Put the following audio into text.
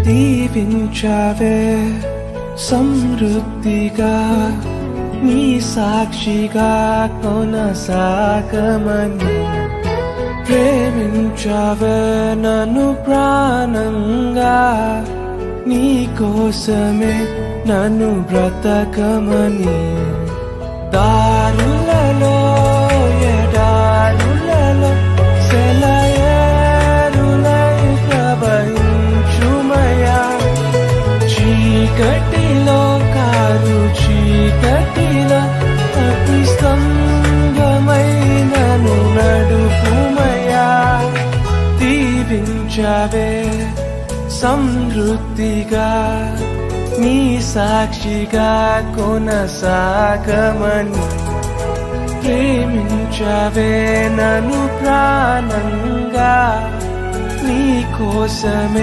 దీవించావే సమృద్ధిగా నీ సాక్షిగా కొనసాగమని ప్రేమించావే నన్ను ప్రాణంగా నీ కోసమే నన్ను బ్రతకమని దారులలో ఎడారులలో సెలయేరులై ప్రవహించుమయా చీకటిలో కారు చీకటిలో అతి స్తంభమైనను నడుపుమయా దీవించావే సమృద్ధిగా నీ సాక్షిగా కొనసాగమని ప్రేమించావే నన్ను ప్రాణంగా నీ కోసమే